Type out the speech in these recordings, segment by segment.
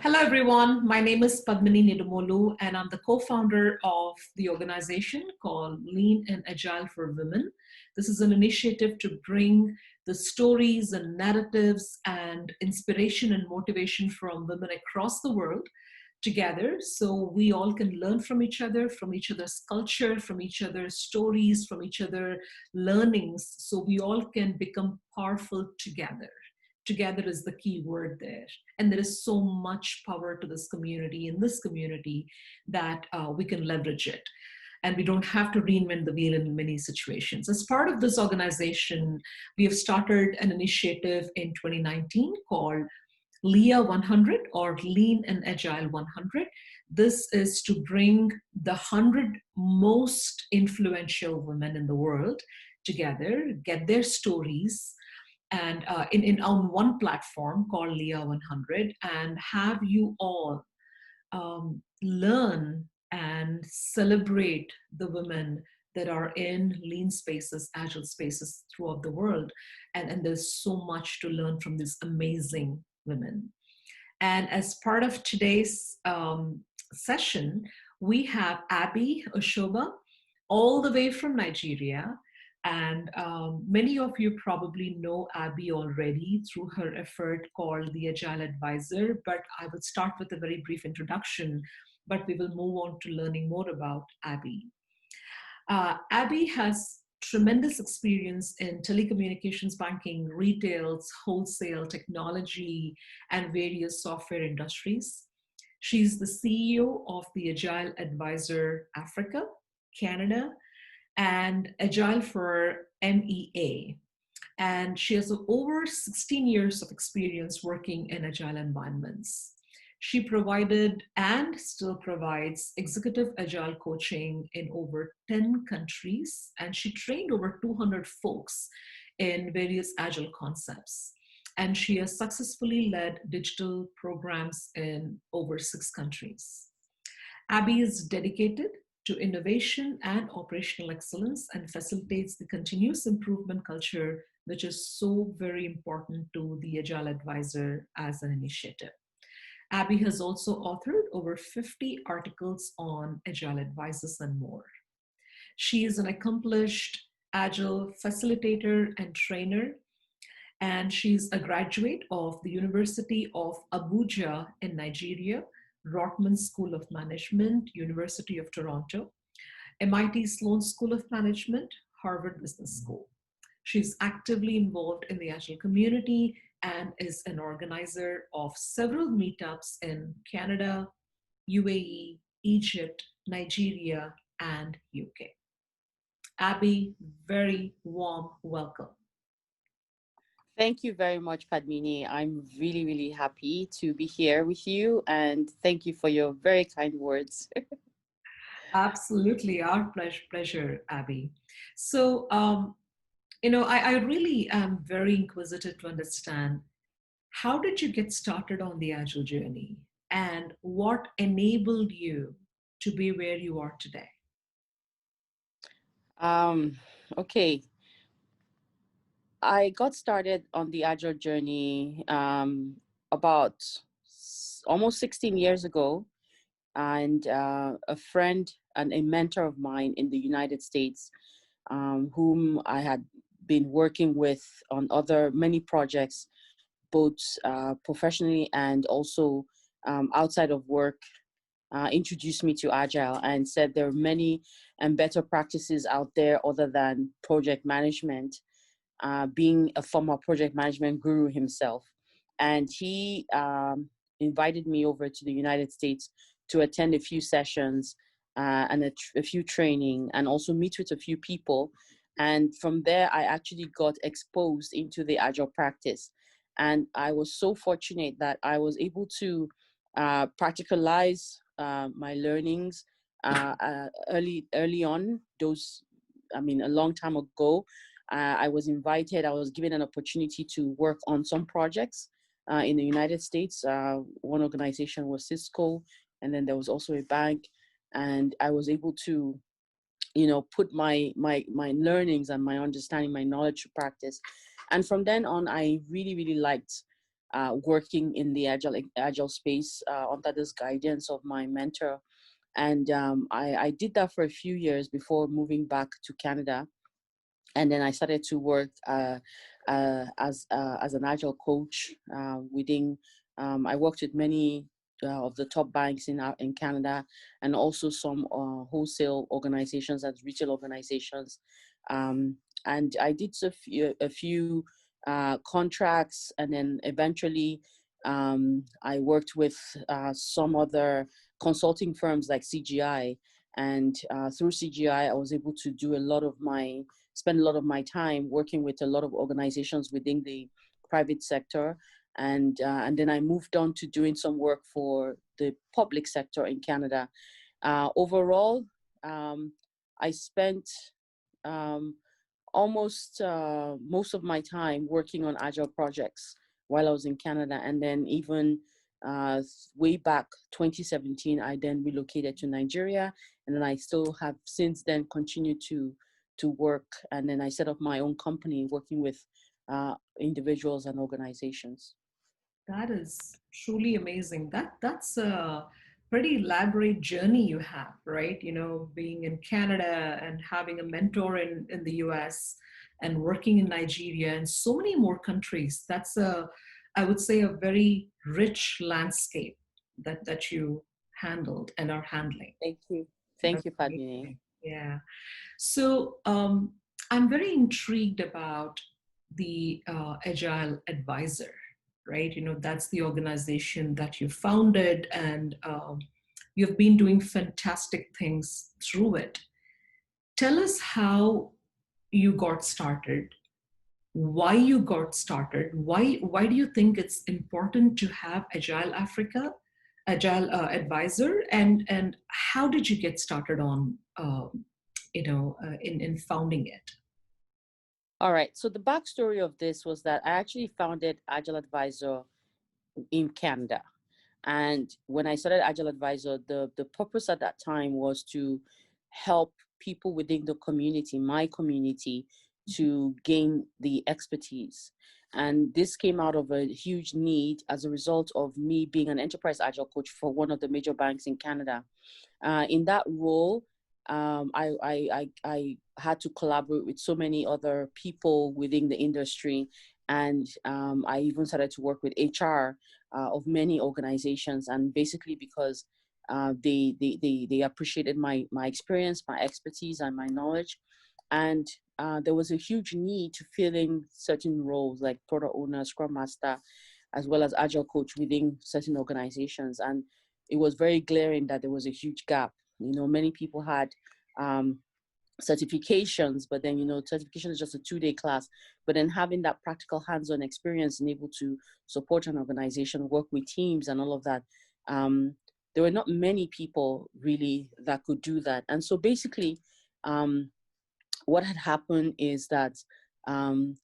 Hello, everyone. My name is Padmini Nidumolu, and I'm the co-founder of the organization called Lean and Agile for Women. This is an initiative to bring the stories and narratives and inspiration and motivation from women across the world together so we all can learn from each other's culture, from each other's stories, from each other learnings, so we all can become powerful together. Together is the key word there. And there is so much power to this community, in this community, that we can leverage it. And we don't have to reinvent the wheel in many situations. As part of this organization, we have started an initiative in 2019 called LIA100, or Lean and Agile 100. This is to bring the 100 most influential women in the world together, get their stories, and on one platform called LIA100, and have you all learn and celebrate the women that are in lean spaces, agile spaces throughout the world. And there's so much to learn from these amazing women. And as part of today's session, we have Abby Osoba, all the way from Nigeria. And many of you probably know Abby already through her effort called the Agile Advisor, but I will start with a very brief introduction, but we will move on to learning more about Abby. Abby has tremendous experience in telecommunications, banking, retail, wholesale, technology, and various software industries. She's the CEO of the Agile Advisor Africa, Canada, and Agile for MEA. And she has over 16 years of experience working in Agile environments. She provided and still provides executive Agile coaching in over 10 countries, and she trained over 200 folks in various Agile concepts. And she has successfully led digital programs in over 6 countries. Abby is dedicated to innovation and operational excellence and facilitates the continuous improvement culture, which is so very important to the Agile Advisor as an initiative. Abby has also authored over 50 articles on Agile Advisors and more. She is an accomplished Agile facilitator and trainer, and she's a graduate of the University of Abuja in Nigeria, Rotman School of Management, University of Toronto, MIT Sloan School of Management, Harvard Business School. She's actively involved in the Agile community and is an organizer of several meetups in Canada, UAE, Egypt, Nigeria, and UK. Abby, very warm welcome. Thank you very much, Padmini. I'm really, really happy to be here with you, and thank you for your very kind words. Absolutely, our pleasure, Abby. So, I really am very inquisitive to understand, how did you get started on the Agile journey, and what enabled you to be where you are today? Okay. I got started on the Agile journey about almost 16 years ago, and a friend and a mentor of mine in the United States, whom I had been working with on many projects, both professionally and also outside of work, introduced me to Agile and said there are many and better practices out there other than project management, being a former project management guru himself. And he invited me over to the United States to attend a few sessions and a few training, and also meet with a few people. And from there, I actually got exposed into the Agile practice. And I was so fortunate that I was able to practicalize my learnings early on. A long time ago. I was given an opportunity to work on some projects in the United States. One organization was Cisco, and then there was also a bank. And I was able to, put my learnings and my understanding, my knowledge to practice. And from then on, I really, really liked working in the agile space under this guidance of my mentor. And I did that for a few years before moving back to Canada. And then I started to work as an agile coach within. I worked with many of the top banks in Canada, and also some wholesale organizations and retail organizations. And I did a few contracts, and then eventually I worked with some other consulting firms like CGI. And through CGI, I was able to do spend a lot of my time working with a lot of organizations within the private sector. And then I moved on to doing some work for the public sector in Canada. Overall, I spent almost most of my time working on agile projects while I was in Canada. And then even way back 2017, I then relocated to Nigeria. And then I still have since then continued to work. And then I set up my own company working with individuals and organizations. That is truly amazing. That's a pretty elaborate journey you have, right? You know, being in Canada and having a mentor in the US and working in Nigeria and so many more countries. That's I would say, a very rich landscape that you handled and are handling. Thank you. Thank That's you, Padmini. amazing. Yeah. So I'm very intrigued about the Agile Advisor, right? You know, that's the organization that you founded, and you've been doing fantastic things through it. Tell us how you got started, why you got started, why do you think it's important to have Agile Advisor, and how did you get started on in founding it? All right. So the backstory of this was that I actually founded Agile Advisor in Canada. And when I started Agile Advisor, the purpose at that time was to help people within the community, my community, to gain the expertise. And this came out of a huge need as a result of me being an enterprise agile coach for one of the major banks in Canada. In that role, I had to collaborate with so many other people within the industry. And I even started to work with HR of many organizations. And basically because they appreciated my experience, my expertise, and my knowledge. And there was a huge need to fill in certain roles like product owner, scrum master, as well as agile coach within certain organizations. And it was very glaring that there was a huge gap. You know, many people had certifications, but then, you know, certification is just a 2-day class. But then having that practical hands-on experience and able to support an organization, work with teams and all of that, there were not many people really that could do that. And so basically, what had happened is that I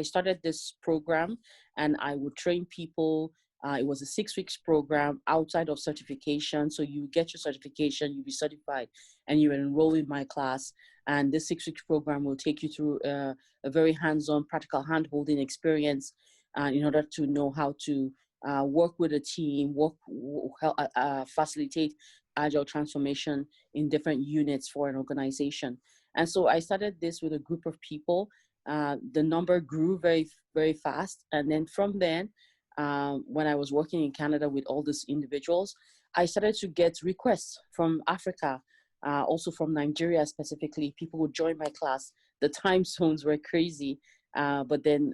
started this program, and I would train people. It was a 6 weeks program outside of certification. So you get your certification, you be certified, and you enroll in my class. And this 6 weeks program will take you through a very hands-on, practical hand-holding experience in order to know how to work with a team, facilitate agile transformation in different units for an organization. And so I started this with a group of people. The number grew very, very fast. And then from then, when I was working in Canada with all these individuals, I started to get requests from Africa, also from Nigeria specifically. People would join my class. The time zones were crazy. But then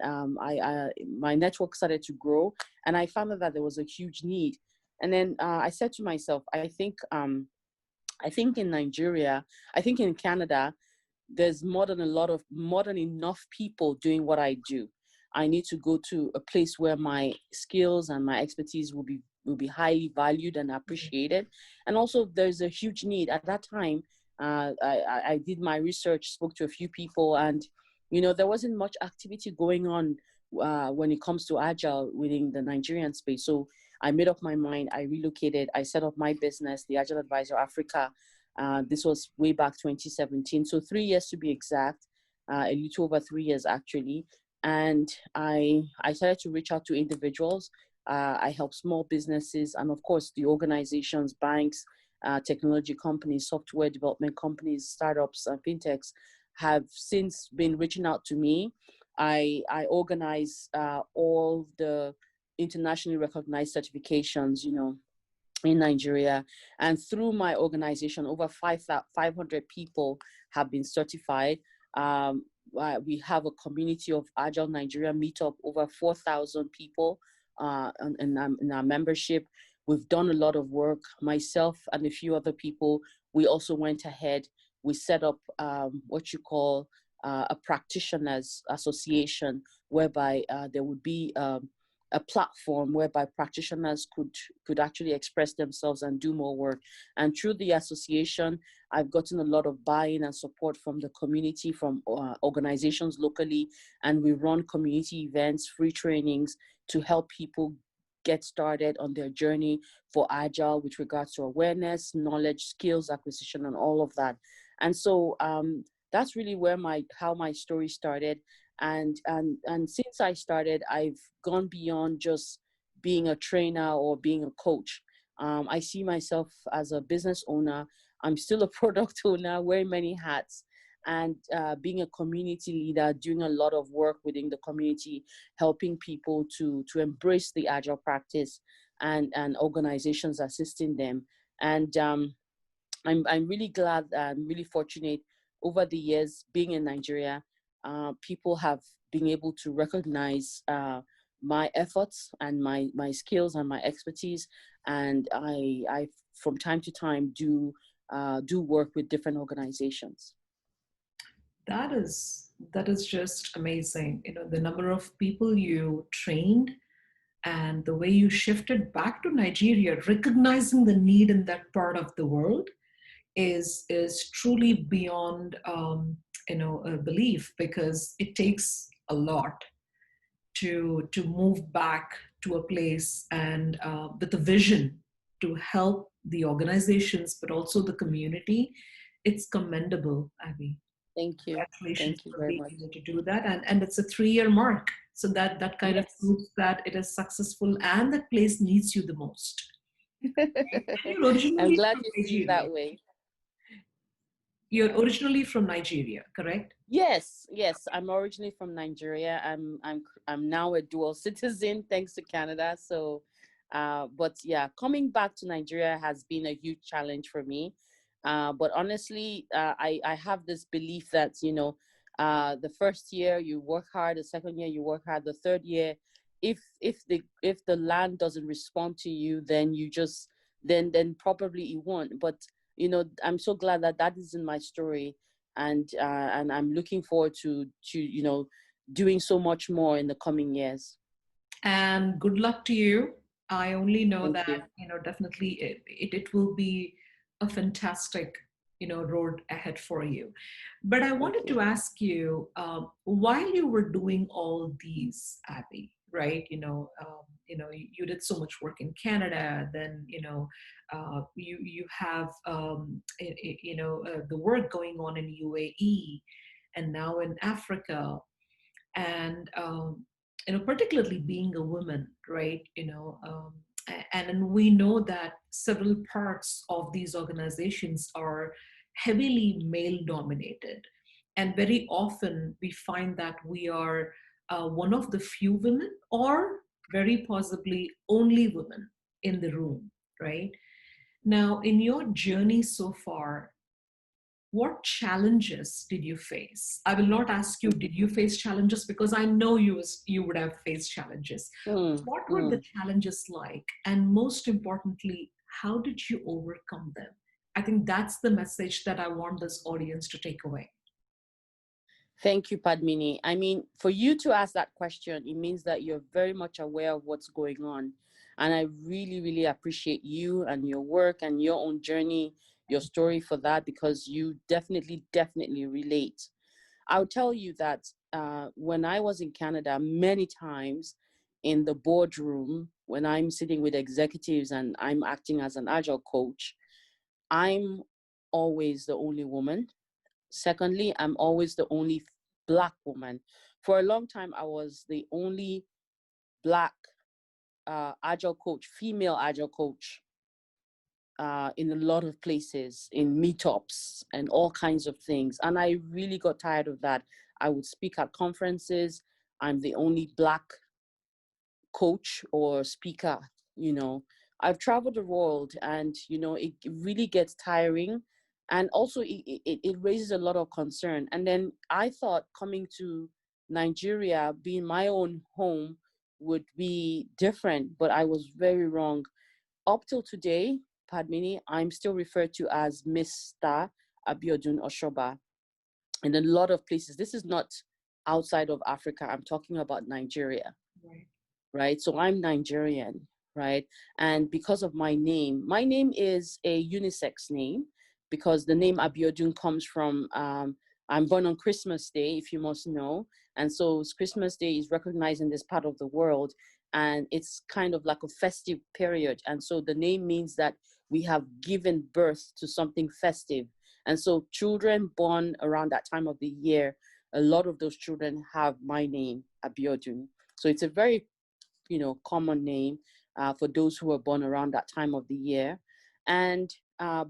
my network started to grow, and I found out that there was a huge need. And then I said to myself, I think in Nigeria, I think in Canada, there's more than enough people doing what I do. I need to go to a place where my skills and my expertise will be highly valued and appreciated. And also there's a huge need. At that time, I did my research, spoke to a few people, and, you know, there wasn't much activity going on when it comes to Agile within the Nigerian space. So I made up my mind, I relocated, I set up my business, the Agile Advisor Africa. This was way back 2017. So 3 years to be exact, a little over 3 years actually. And I started to reach out to individuals. I help small businesses and, of course, the organizations, banks, technology companies, software development companies, startups, and fintechs have since been reaching out to me. I organize all the internationally recognized certifications, in Nigeria. And through my organization, over 500 people have been certified. We have a community of Agile Nigeria meetup, over 4,000 people in our membership. We've done a lot of work. Myself and a few other people, we also went ahead. We set up what you call a practitioners association, whereby there would be a platform whereby practitioners could actually express themselves and do more work. And through the association, I've gotten a lot of buy-in and support from the community, from organizations locally, and we run community events, free trainings to help people get started on their journey for Agile with regards to awareness, knowledge, skills acquisition, and all of that. And so that's really where how my story started. And since I started, I've gone beyond just being a trainer or being a coach. I see myself as a business owner. I'm still a product owner, wearing many hats, and being a community leader, doing a lot of work within the community, helping people to embrace the Agile practice, and organizations assisting them. And I'm really glad and really fortunate over the years being in Nigeria. People have been able to recognize my efforts and my skills and my expertise, and I from time to time do work with different organizations. That is just amazing. The number of people you trained and the way you shifted back to Nigeria, recognizing the need in that part of the world is truly beyond a belief, because it takes a lot to move back to a place and with a vision to help the organizations but also the community. It's commendable, Abby. Thank you. Congratulations Thank you for very being much. able to do that. And it's a 3-year mark. So that kind of Yes. proves that it is successful and that place needs you the most. And you're I'm originally glad from you see it Nigeria. that way. You're originally from Nigeria, correct? Yes, yes. I'm originally from Nigeria. I'm now a dual citizen thanks to Canada. So, but yeah, coming back to Nigeria has been a huge challenge for me. But honestly, I have this belief that the first year you work hard, the second year you work hard, the third year, if the land doesn't respond to you, then you just then probably it won't. But I'm so glad that that isn't my story, and I'm looking forward to doing so much more in the coming years. And good luck to you. I only know Thank that, you. definitely it will be a fantastic, road ahead for you. But I Thank wanted you. to ask you, while you were doing all these, Abby, right? You did so much work in Canada, then, you have, the work going on in UAE and now in Africa, and particularly being a woman, right? And we know that several parts of these organizations are heavily male dominated, and very often we find that we are one of the few women, or very possibly only women in the room, right? Now, in your journey so far, what challenges did you face? I will not ask you, did you face challenges? Because I know you would have faced challenges. Mm, What were the mm. challenges like? And most importantly, how did you overcome them? I think that's the message that I want this audience to take away. Thank you, Padmini. I mean, for you to ask that question, it means that you're very much aware of what's going on. And I really, really appreciate you and your work and your own journey, your story for that, because you definitely, definitely relate. I'll tell you that when I was in Canada, many times in the boardroom, when I'm sitting with executives and I'm acting as an Agile coach, I'm always the only woman. Secondly, I'm always the only Black woman. for a long time, I was the only Black agile coach, female agile coach, in a lot of places, in meetups and all kinds of things. And I really got tired of that. I would speak at conferences. I'm the only Black coach or speaker. you know I've traveled the world, and it really gets tiring, and also it raises a lot of concern. And then I thought coming to Nigeria, being my own home, would be different, but I was very wrong. Up till today, Padmini, I'm still referred to as Mr. Abiodun Osoba in a lot of places. This is not outside of Africa. I'm talking about Nigeria, Right. right? So I'm Nigerian, right? And because of my name is a unisex name, because the name Abiodun comes from, I'm born on Christmas Day, if you must know. And so Christmas Day is recognized in this part of the world, and it's kind of like a festive period. And so the name means that we have given birth to something festive. And so children born around that time of the year, a lot of those children have my name, Abiodun. So it's a very common name for those who were born around that time of the year. And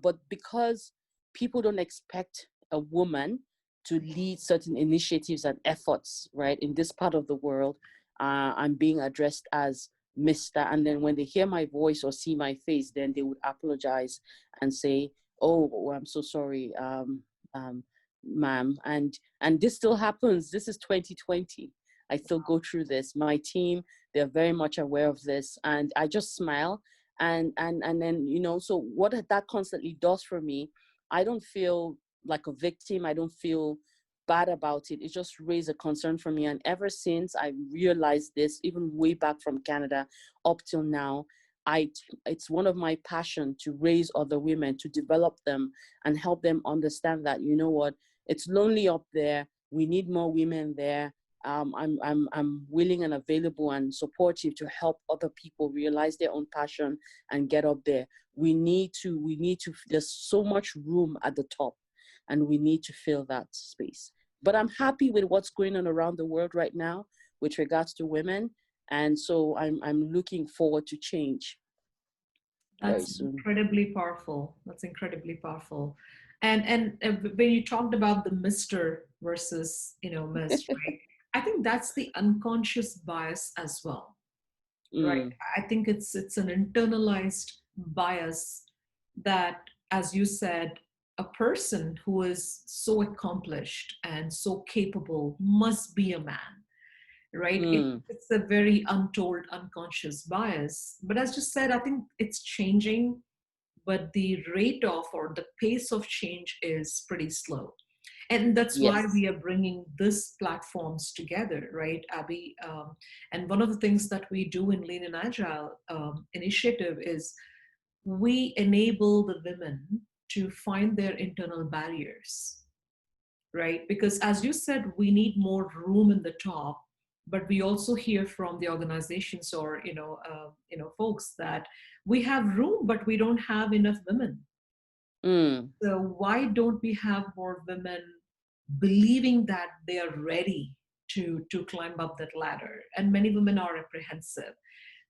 but because people don't expect a woman to lead certain initiatives and efforts, right, in this part of the world, I'm being addressed as Mr. And then when they hear my voice or see my face, then they would apologize and say, "Oh, I'm so sorry, ma'am." And this still happens. This is 2020. I still go through this. My team, they're very much aware of this, and I just smile. And then so what that constantly does for me, I don't feel like a victim. I don't feel bad about it. It just raised a concern for me. And ever since I realized this, even way back from Canada up till now, it's one of my passion to raise other women, to develop them and help them understand that, what, it's lonely up there. We need more women there. I'm willing and available and supportive to help other people realize their own passion and get up there. We need to, there's so much room at the top, and we need to fill that space. But I'm happy with what's going on around the world right now with regards to women. And so I'm looking forward to change very That's soon. incredibly powerful. That's incredibly powerful. And when you talked about the Mr. versus Miss, right? I think that's the unconscious bias as well, right? Mm, I think it's an internalized bias that, as you said, a person who is so accomplished and so capable must be a man, right? mm, It's a very untold unconscious bias. But as you said, I think it's changing, but the rate of or the pace of change is pretty slow. And that's why yes. we are bringing this platforms together, right, Abby? And one of the things that we do in Lean and Agile initiative is we enable the women to find their internal barriers, right? Because as you said, we need more room in the top, but we also hear from the organizations or folks that we have room, but we don't have enough women. Mm, So why don't we have more women believing that they are ready to climb up that ladder? And many women are apprehensive.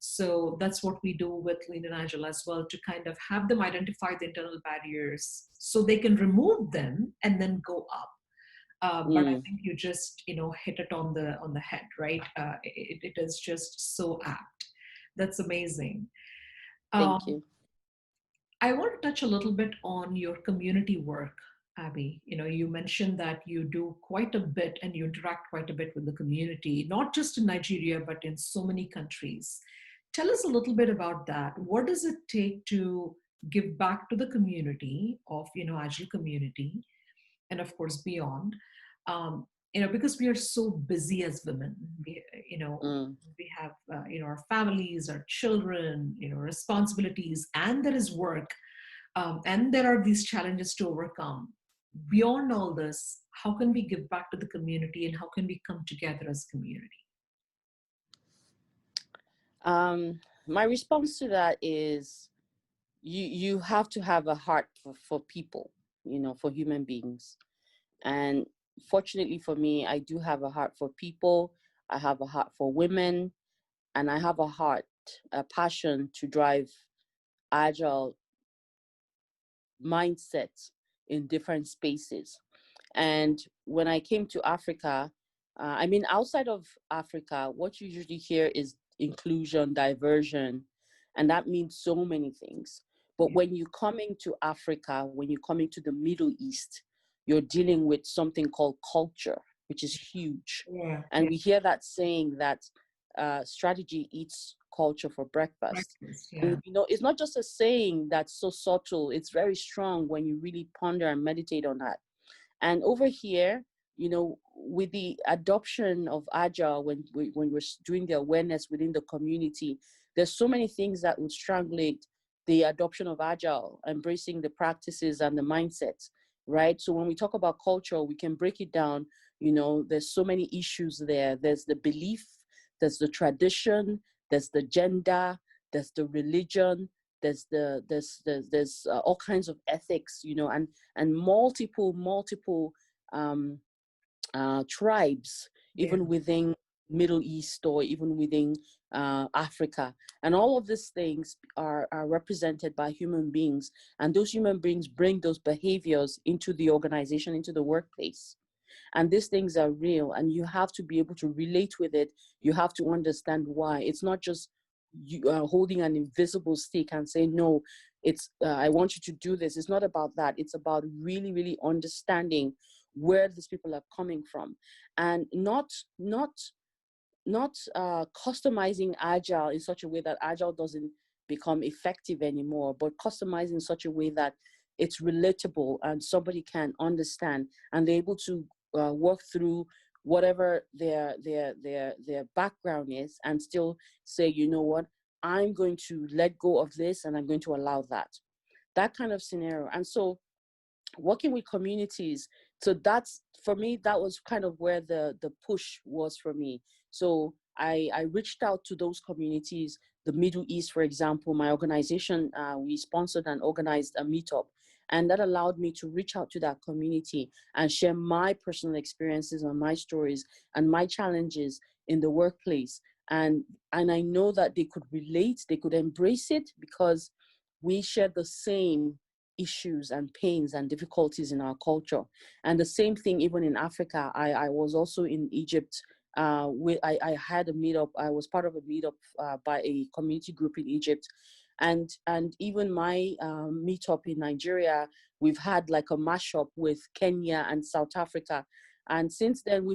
So that's what we do with Lean and Agile as well, to kind of have them identify the internal barriers so they can remove them and then go up. But I mm, think you just hit it on the head, right? It is just so apt. That's amazing. thank Um, you. I want to touch a little bit on your community work, Abby. You mentioned that you do quite a bit and you interact quite a bit with the community, not just in Nigeria, but in so many countries. Tell us a little bit about that. What does it take to give back to the community of, Agile community, and of course beyond? Um, because we are so busy as women, Mm, we have our families, our children, responsibilities, and there is work, and there are these challenges to overcome. Beyond all this, how can we give back to the community, and how can we come together as a community? my response to that is, you have to have a heart for people, for human beings. And fortunately for me, I do have a heart for people. I have a heart for women, and I have a passion to drive agile mindset in different spaces. And when I came to Africa, I mean, outside of Africa, what you usually hear is inclusion, diversion, and that means so many things. But Yeah. when you coming to Africa, when you coming to the Middle East, you're dealing with something called culture, which is huge. Yeah. And Yeah. we hear that saying that strategy eats culture for breakfast. Practice. And Yeah. you know, it's not just a saying that's so subtle, it's very strong when you really ponder and meditate on that. And over here, you know, with the adoption of Agile, when we're doing the awareness within the community, there's so many things that would strangulate the adoption of Agile, embracing the practices and the mindsets, right? So when we talk about culture, we can break it down. You know, there's so many issues there. There's the belief, there's the tradition, there's the gender, there's the religion, there's all kinds of ethics, you know, and multiple um, tribes, Yeah. even within Middle East or even within Africa. And all of these things are represented by human beings. And those human beings bring those behaviors into the organization, into the workplace. And these things are real, and you have to be able to relate with it. You have to understand why. It's not just you holding an invisible stick and say, no, it's I want you to do this. It's not about that. It's about really understanding where these people are coming from, and not customizing agile in such a way that agile doesn't become effective anymore, but customizing in such a way that it's relatable and somebody can understand, and they're able to work through whatever their background is, and still say, you know what, I'm going to let go of this and I'm going to allow that kind of scenario. And so working with communities, so that's for me, that was kind of where the push was for me. So I reached out to those communities. The Middle East, for example, my organization, we sponsored and organized a meetup, and that allowed me to reach out to that community and share my personal experiences and my stories and my challenges in the workplace. And I know that they could relate, they could embrace it, because we share the same issues and pains and difficulties in our culture. And the same thing even in Africa. I was also in Egypt. I had a meetup. I was part of a meetup by a community group in Egypt. And even my meetup in Nigeria, we've had like a mashup with Kenya and South Africa. And since then,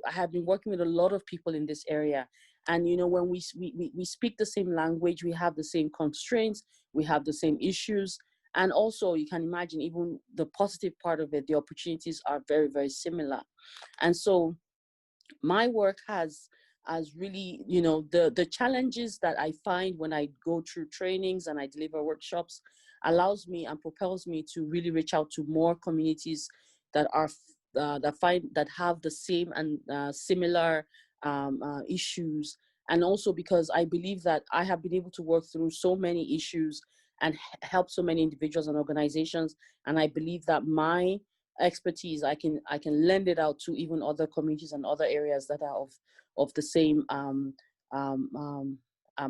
I have been working with a lot of people in this area. And you know, when we speak the same language, we have the same constraints, we have the same issues, and also you can imagine even the positive part of it, the opportunities are very similar. And so my work has really, you know, the challenges that I find when I go through trainings and I deliver workshops allows me and propels me to really reach out to more communities that are that have the same and similar issues. And also because I believe that I have been able to work through so many issues and help so many individuals and organizations, and I believe that my expertise, I can lend it out to even other communities and other areas that are of the same um, um,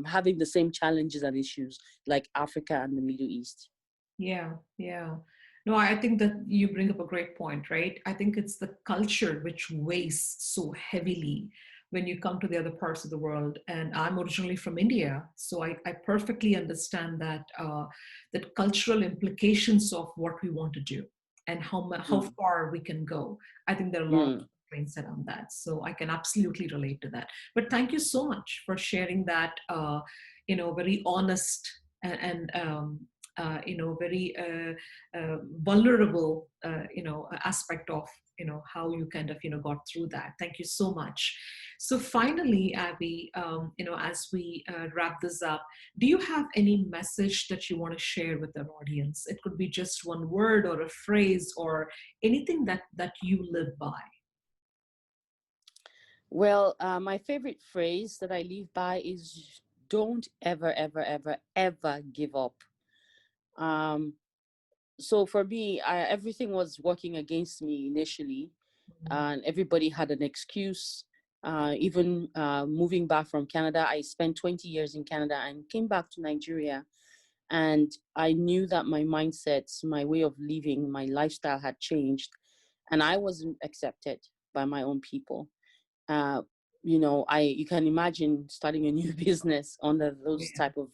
having the same challenges and issues, like Africa and the Middle East. Yeah, yeah. No, I think that you bring up a great point, right? I think it's the culture which weighs so heavily when you come to the other parts of the world. And I'm originally from India, so I perfectly understand that that cultural implications of what we want to do and how Mm, far we can go. I think there are a lot of mm. constraints around that, so I can absolutely relate to that. But thank you so much for sharing that, very honest and very vulnerable, aspect of, how you kind of, got through that. Thank you so much. So finally, Abby, as we wrap this up, do you have any message that you want to share with our audience? It could be just one word or a phrase or anything that you live by. Well, my favorite phrase that I live by is don't ever give up. Um, so for me, everything was working against me initially. and everybody had an excuse. Even moving back from Canada, I spent 20 years in Canada and came back to Nigeria. And I knew that my mindsets, my way of living, my lifestyle had changed, and I wasn't accepted by my own people. Uh, you can imagine starting a new business under those Yeah. type of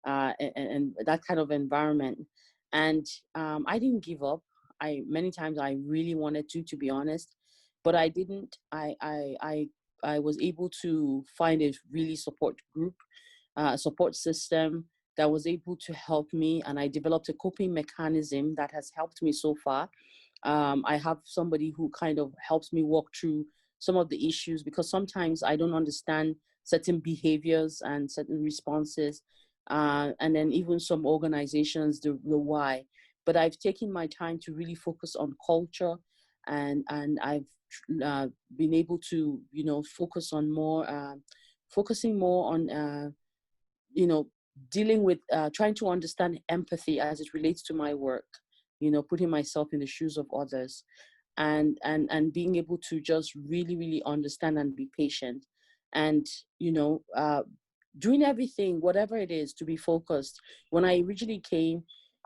and that kind of environment. And I didn't give up. I many times I really wanted to be honest, but I didn't. I was able to find a really support group, support system that was able to help me, and I developed a coping mechanism that has helped me so far. I have somebody who kind of helps me walk through some of the issues, because sometimes I don't understand certain behaviors and certain responses, and then even some organizations, the why. But I've taken my time to really focus on culture, and I've been able to focus on more, focusing more on dealing with trying to understand empathy as it relates to my work, putting myself in the shoes of others, and being able to just really really understand and be patient, and you know uh, doing everything, whatever it is, to be focused. When I originally came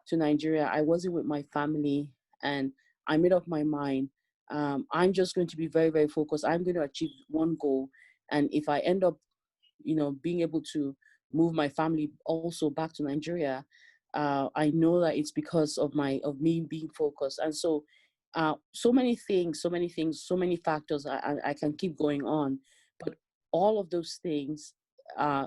to Nigeria, I wasn't with my family, and I made up my mind. I'm just going to be very very focused. I'm going to achieve one goal, and if I end up being able to move my family also back to Nigeria, I know that it's because of me being focused. And so so many things, so many factors. I can keep going on, but all of those things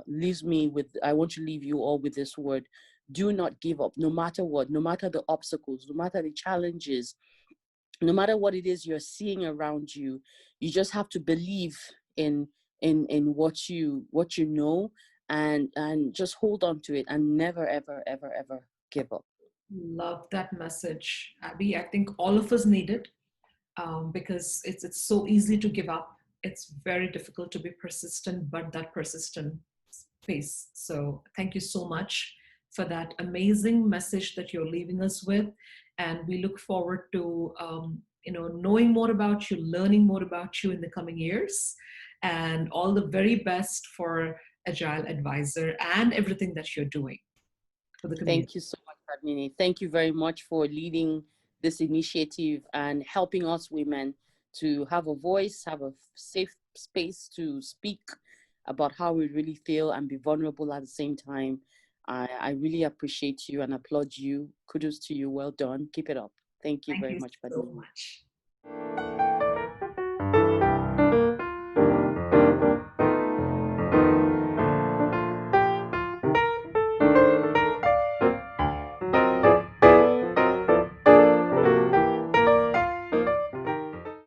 leaves me with, I want to leave you all with this word: do not give up, no matter what, no matter the obstacles, no matter the challenges, no matter what it is you're seeing around you. You just have to believe in what you know, and just hold on to it, and never ever ever ever give up. Love that message, Abby. I think all of us need it, because it's so easy to give up. It's very difficult to be persistent, but that persistent pace. So thank you so much for that amazing message that you're leaving us with, and we look forward to knowing more about you, learning more about you in the coming years, and all the very best for Agile Advisor and everything that you're doing for the community. Thank you so much, Padmini. Thank you very much for leading this initiative and helping us women to have a voice, have a safe space to speak about how we really feel and be vulnerable at the same time. I really appreciate you and applaud you. Kudos to you. Well done. Keep it up. Thank you Thank very you much, so Padmini. much.